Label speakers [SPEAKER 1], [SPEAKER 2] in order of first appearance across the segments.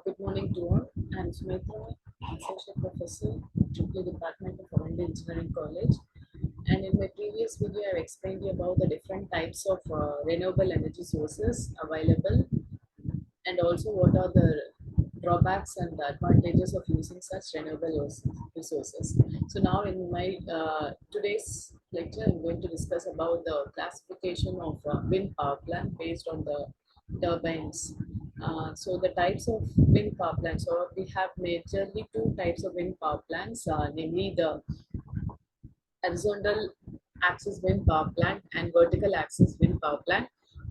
[SPEAKER 1] Good morning to all. I'm Sumitra, Associate Professor, Triple Department of Forestry Engineering College. And in my previous video, I've explained you about the different types of renewable energy sources available, and also what are the drawbacks and the advantages of using such renewable resources. So now in my today's lecture, I'm going to discuss about the classification of wind power plant based on the turbines. So the types of wind power plants, so we have majorly two types of wind power plants, namely the horizontal axis wind power plant and vertical axis wind power plant.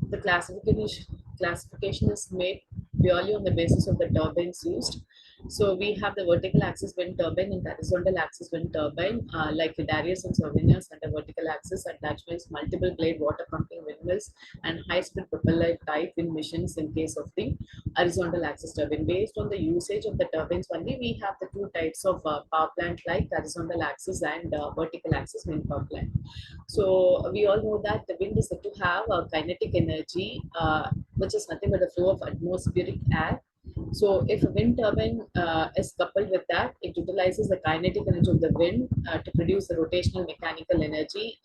[SPEAKER 1] The classification is made purely on the basis of the turbines used. So we have the vertical axis wind turbine and the horizontal axis wind turbine, like the Darius and Souvenirs, and the vertical axis attachments, multiple blade water pumping windmills, and high speed propeller type wind machines in case of the horizontal axis turbine. Based on the usage of the turbines only, we have the two types of power plant, like horizontal axis and vertical axis wind power plant. So we all know that the wind is said to have a kinetic energy, which is nothing but the flow of atmospheric air. So if a wind turbine is coupled with that, it utilizes the kinetic energy of the wind to produce the rotational mechanical energy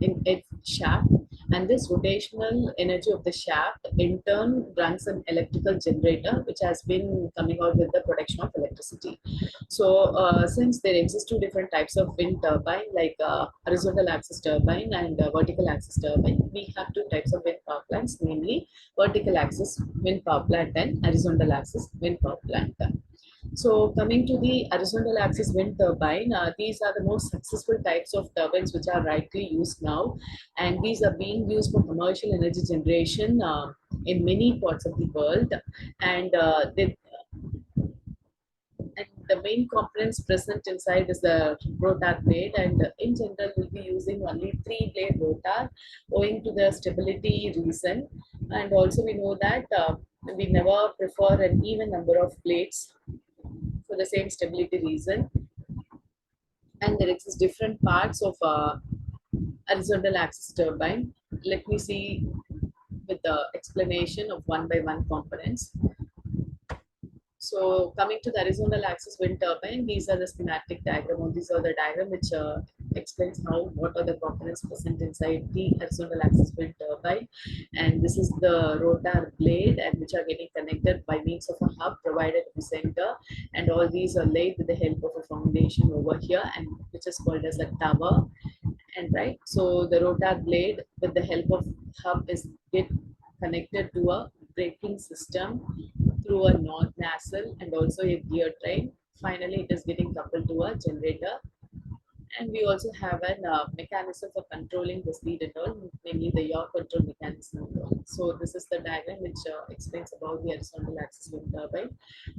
[SPEAKER 1] in its shaft. And this rotational energy of the shaft in turn runs an electrical generator, which has been coming out with the production of electricity. So since there exist two different types of wind turbine, like horizontal axis turbine and vertical axis turbine, we have two types of wind power plants, namely vertical axis wind power plant and horizontal axis wind power plant. So coming to the horizontal axis wind turbine, these are the most successful types of turbines which are rightly used now, and these are being used for commercial energy generation in many parts of the world, and and the main components present inside is the rotor blade, and in general we'll be using only three blade rotor owing to the stability reason. And also we know that we never prefer an even number of blades for the same stability reason. And there exist different parts of horizontal axis turbine. Let me see with the explanation of one by one components. So coming to the horizontal axis wind turbine, these are the schematic diagram, or these are the diagram which explains how what are the components present inside the horizontal axis wind turbine. And this is the rotor blade, and which are getting connected by means of a hub provided in the center. And all these are laid with the help of a foundation over here, and which is called as a tower. And right, so the rotor blade with the help of hub is get connected to a braking system through a north nacelle and also a gear train. Finally, it is getting coupled to a generator. And we also have an mechanism for controlling the speed and all, namely the yaw control mechanism and all. So this is the diagram which explains about the horizontal axis wind turbine.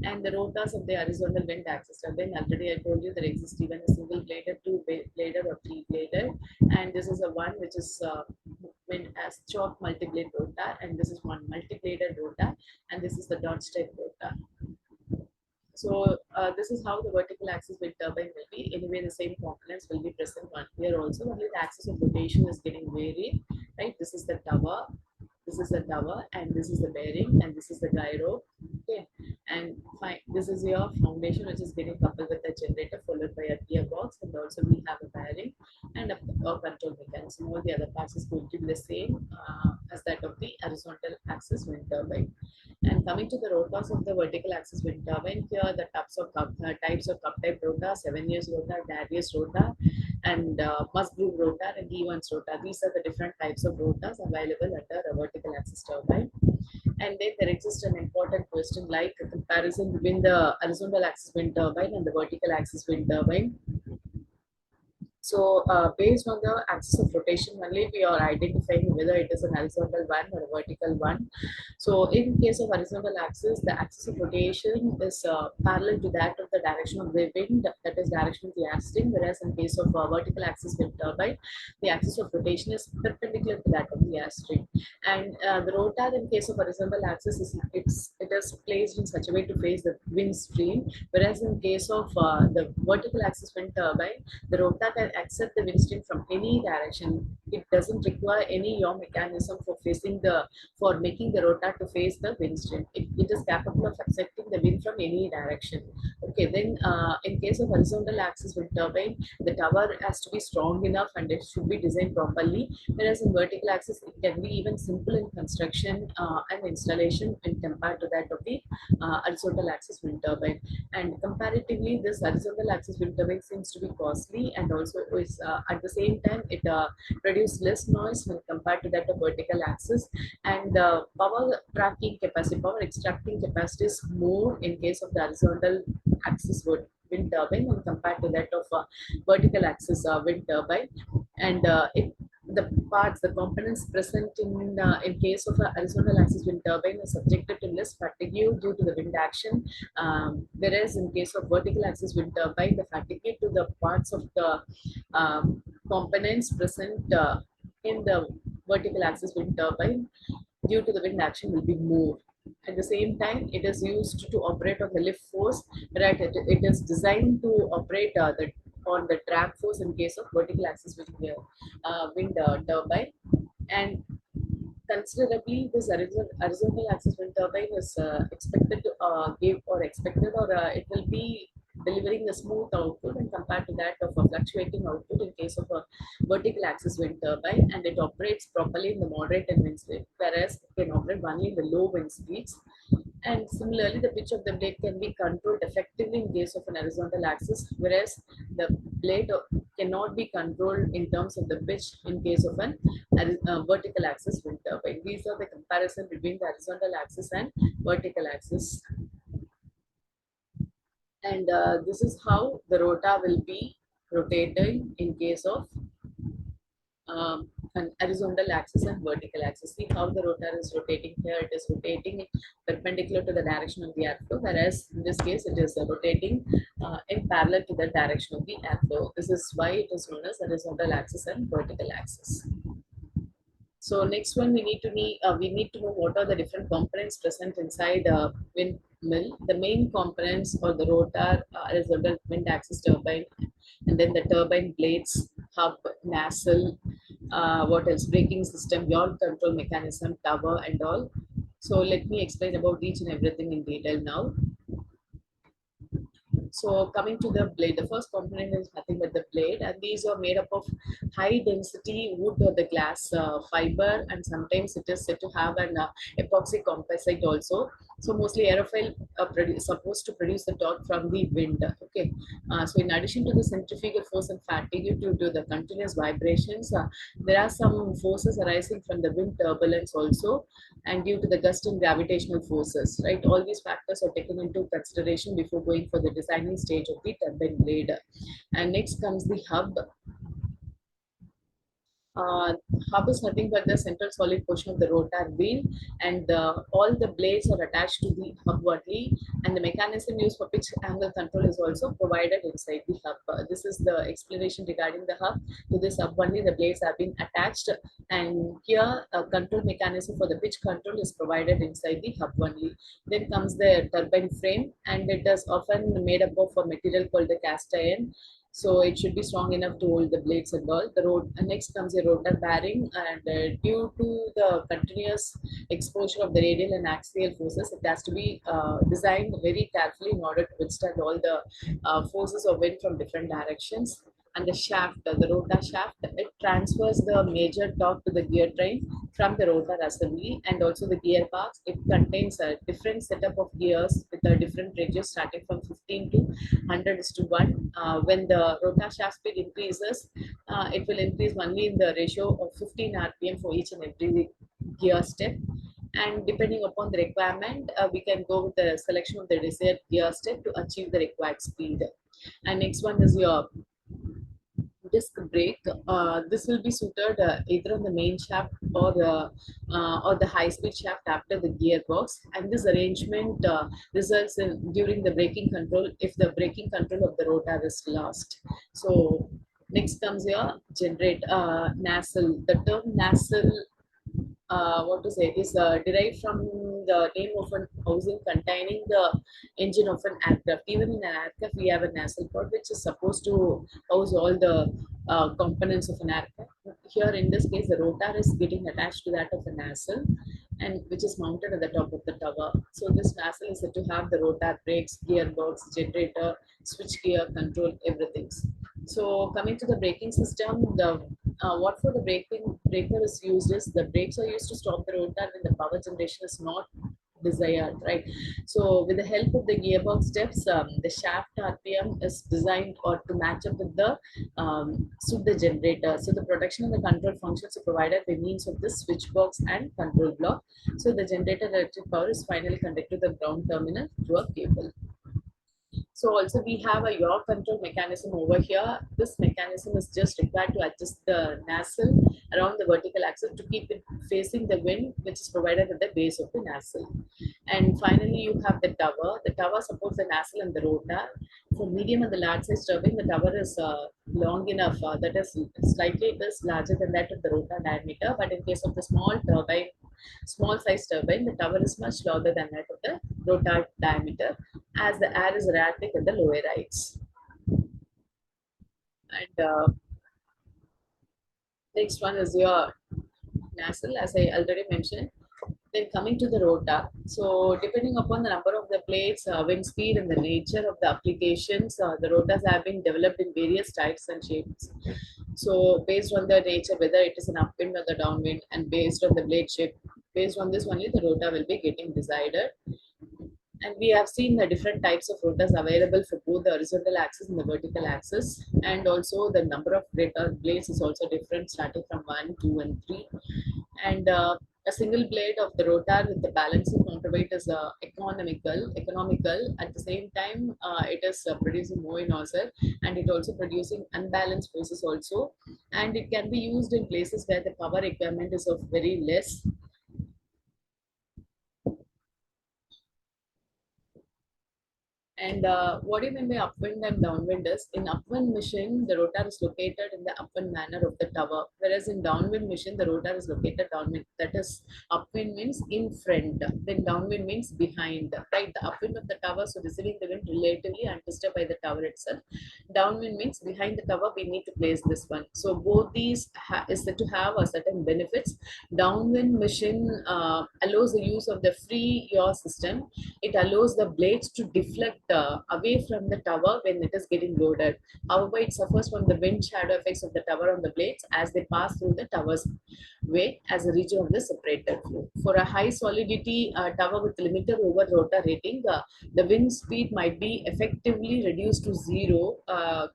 [SPEAKER 1] And the rotors of the horizontal wind axis turbine, already I told you there exists even a single bladed, two bladed, or three bladed. And this is a one which is wind as chalk multi-blade rotor, and this is one multi-bladed rotor, and this is the dot straight rotor. So this is how the vertical axis wind turbine will be. Anyway, the same components will be present one here also. Only the axis of rotation is getting varied. Right? This is the tower. This is the tower, and this is the bearing, and this is the gyro. Okay, and fine. This is your foundation, which is getting coupled with the generator, followed by a gearbox, and also we have a bearing and a control mechanism. All the other parts is going to be the same as that of the horizontal axis wind turbine. And coming to the rotors of the vertical axis wind turbine, here the types of cup type rotor, 7 years rotor, Darius rotor, and Musgrove rotor and Evans rotor. These are the different types of rotors available under a vertical axis turbine. And then there exists an important question like a comparison between the horizontal axis wind turbine and the vertical axis wind turbine. So based on the axis of rotation only, we are identifying whether it is an horizontal one or a vertical one. So in case of horizontal axis, the axis of rotation is parallel to that of the direction of the wind, that is direction of the air string, whereas in case of vertical axis wind turbine, the axis of rotation is perpendicular to that of the air string. And the rotor in case of horizontal axis it is placed in such a way to face the wind stream, whereas in case of the vertical axis wind turbine, the rotor accept the wind stream from any direction. It doesn't require any yaw mechanism for making the rotor to face the wind stream. It is capable of accepting the wind from any direction. Okay, then in case of horizontal axis wind turbine, the tower has to be strong enough and it should be designed properly. Whereas in vertical axis, it can be even simple in construction and installation when compared to that of the horizontal axis wind turbine. And comparatively, this horizontal axis wind turbine seems to be costly, and also is at the same time it produces less noise when compared to that of vertical axis. And power extracting capacity is more in case of the horizontal axis wind turbine when compared to that of vertical axis wind turbine. And the components present in case of a horizontal axis wind turbine are subjected to less fatigue due to the wind action, whereas in case of vertical axis wind turbine, the fatigue to the parts of the components present in the vertical axis wind turbine due to the wind action will be more. At the same time, it is used to operate on the lift force, right? It is designed to operate on the drag force in case of vertical axis wind turbine. And considerably, this horizontal axis wind turbine is expected to give or expected or it will be delivering a smooth output and compared to that of a fluctuating output in case of a vertical axis wind turbine, and it operates properly in the moderate and wind speed, whereas it can operate only in the low wind speeds. And similarly, the pitch of the blade can be controlled effectively in case of an horizontal axis, whereas the blade cannot be controlled in terms of the pitch in case of an vertical axis wind turbine. These are the comparison between the horizontal axis and vertical axis. And this is how the rotor will be rotating in case of an horizontal axis and vertical axis. See how the rotor is rotating here. It is rotating perpendicular to the direction of the airflow, whereas in this case it is rotating in parallel to the direction of the airflow. This is why it is known as horizontal axis and vertical axis. So next one, we need to know what are the different components present inside a windmill. The main components or the rotor is the wind axis turbine, and then the turbine blades, hub, nacelle, what else? Braking system, yaw control mechanism, tower, and all. So let me explain about each and everything in detail now. So coming to the blade, the first component is nothing but the blade, and these are made up of high density wood or the glass fiber, and sometimes it is said to have an epoxy composite also. So mostly aerofoil supposed to produce the torque from the wind. Okay, so in addition to the centrifugal force and fatigue due to the continuous vibrations, there are some forces arising from the wind turbulence also, and due to the gust and gravitational forces, right? All these factors are taken into consideration before going for the designing stage of the turbine blade. And next comes the hub. uh, Hub is nothing but the central solid portion of the rotor wheel, and all the blades are attached to the hub only, and the mechanism used for pitch angle control is also provided inside the hub. This is the explanation regarding the hub. To this hub only the blades have been attached, and here a control mechanism for the pitch control is provided inside the hub only. Then comes the turbine frame, and it is often made up of a material called the cast iron, so it should be strong enough to hold the blades and all. The road next comes a rotor bearing, and due to the continuous exposure of the radial and axial forces, it has to be designed very carefully in order to withstand all the forces of wind from different directions. And the shaft, the rotor shaft, it transfers the major torque to the gear train from the rotor assembly, and also the gearbox. It contains a different setup of gears with a different ranges starting from 15 to 100:1. When the rotor shaft speed increases, it will increase only in the ratio of 15 rpm for each and every gear step. And depending upon the requirement, we can go with the selection of the desired gear step to achieve the required speed. And next one is your disc brake. This will be suited either on the main shaft or the high speed shaft after the gearbox, and this arrangement results in during the braking control if the braking control of the rotor is lost. So next comes your generate nacelle. The term nacelle, what to say, is derived from the name of an housing containing the engine of an aircraft. Even in an aircraft, we have a nacelle pod which is supposed to house all the components of an aircraft. Here, in this case, the rotor is getting attached to that of a nacelle, and which is mounted at the top of the tower. So this nacelle is said to have the rotor, brakes, gearbox, generator, switch gear, control, everything. So coming to the braking system, the what for the braking breaker is used is the brakes are used to stop the rotor when the power generation is not desired, right? So with the help of the gearbox steps, the shaft RPM is designed or to match up with the suit the generator. So the protection and the control functions are provided by means of this switch box and control block. So the generator electric power is finally conducted to the ground terminal through a cable. So also we have a yaw control mechanism over here. This mechanism is just required to adjust the nacelle around the vertical axis to keep it facing the wind, which is provided at the base of the nacelle. And finally, you have the tower. The tower supports the nacelle and the rotor. For medium and the large size turbine, the tower is long enough, that is slightly it is larger than that of the rotor diameter. But in case of the small turbine, small size turbine, the tower is much larger than that of the rotor diameter, as the air is erratic at the lower heights. And next one is your nacelle, as I already mentioned. Then coming to the rotor, so depending upon the number of the blades, wind speed, and the nature of the applications, the rotors have been developed in various types and shapes. So based on the nature, whether it is an upwind or the downwind, and based on the blade shape, based on this only the rotor will be getting decided. And we have seen the different types of rotors available for both the horizontal axis and the vertical axis. And also the number of rotor blades is also different, starting from 1, 2, and 3. And a single blade of the rotor with the balancing counterweight is economical. At the same time, it is producing more nozzle, and it also producing unbalanced forces also. And it can be used in places where the power requirement is of very less. And what do you mean by upwind and downwind is, in upwind machine, the rotor is located in the upwind manner of the tower, whereas in downwind machine, the rotor is located downwind. That is, upwind means in front, then downwind means behind, right? The upwind of the tower, so receiving the wind relatively undisturbed by the tower itself. Downwind means behind the tower, we need to place this one. So both these is said to have a certain benefits. Downwind machine allows the use of the free yaw system. It allows the blades to deflect away from the tower when it is getting loaded. However, it suffers from the wind shadow effects of the tower on the blades as they pass through the tower's way as a region of the separated flow. For a high solidity tower with limited over rotor rating, the wind speed might be effectively reduced to zero,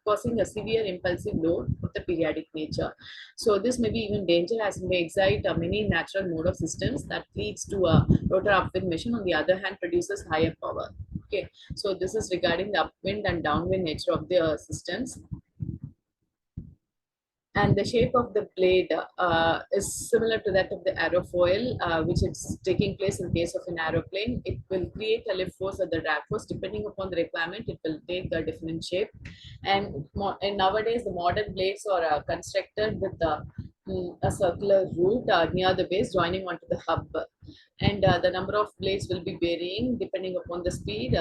[SPEAKER 1] causing a severe impulsive load of the periodic nature. So this may be even dangerous, as it may excite many natural mode of systems that leads to a rotor upwind machine. On the other hand, produces higher power. Okay, so this is regarding the upwind and downwind nature of the systems. And the shape of the blade is similar to that of the aerofoil, which is taking place in case of an aeroplane. It will create a lift force or the drag force. Depending upon the requirement, it will take a different shape. And nowadays, the modern blades are constructed with a circular root near the base joining onto the hub. And the number of blades will be varying depending upon the speed.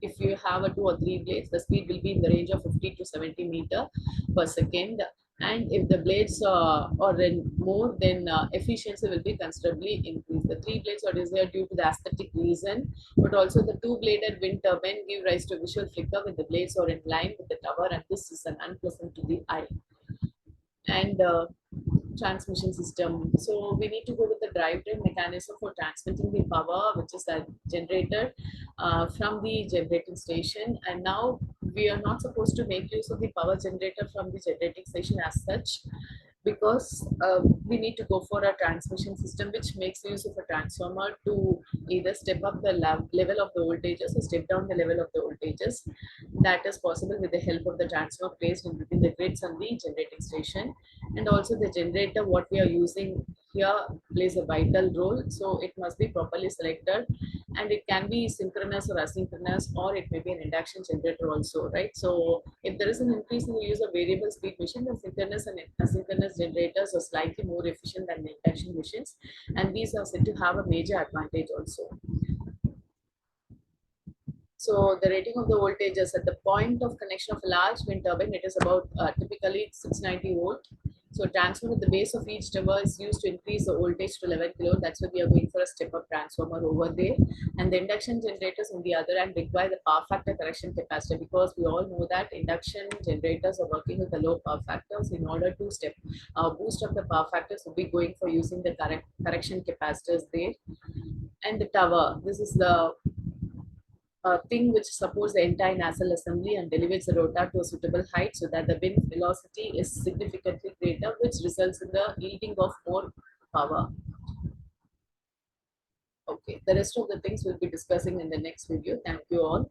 [SPEAKER 1] If you have a 2 or 3 blades, the speed will be in the range of 50 to 70 meter per second. And if the blades are in more, then efficiency will be considerably increased. The 3 blades are desired due to the aesthetic reason, but also the 2-bladed wind turbine give rise to visual flicker when the blades are in line with the tower, and this is an unpleasant to the eye. And transmission system. So we need to go with the drivetrain mechanism for transmitting the power, which is generated from the generating station. And now we are not supposed to make use of the power generator from the generating station as such, because we need to go for a transmission system which makes use of a transformer to either step up the level of the voltages or step down the level of the voltages. That is possible with the help of the transformer placed in between the grids and the generating station. And also the generator what we are using here plays a vital role, so it must be properly selected, and it can be synchronous or asynchronous, or it may be an induction generator also, right? So if there is an increase in the use of variable speed machine, then synchronous and asynchronous generators are slightly more efficient than the induction machines, and these are said to have a major advantage also. So the rating of the voltages at the point of connection of a large wind turbine, it is about typically 690 volt. So transformer at the base of each tower is used to increase the voltage to 11 kilo. That's why we are going for a step-up transformer over there. And the induction generators on the other hand require the power factor correction capacitor, because we all know that induction generators are working with the low power factors. In order to boost up the power factors, we'll be going for using the correction capacitors there. And the tower, this is the thing which supports the entire nacelle assembly and elevates the rotor to a suitable height so that the wind velocity is significantly greater, which results in the yielding of more power. Okay, the rest of the things we'll be discussing in the next video. Thank you all.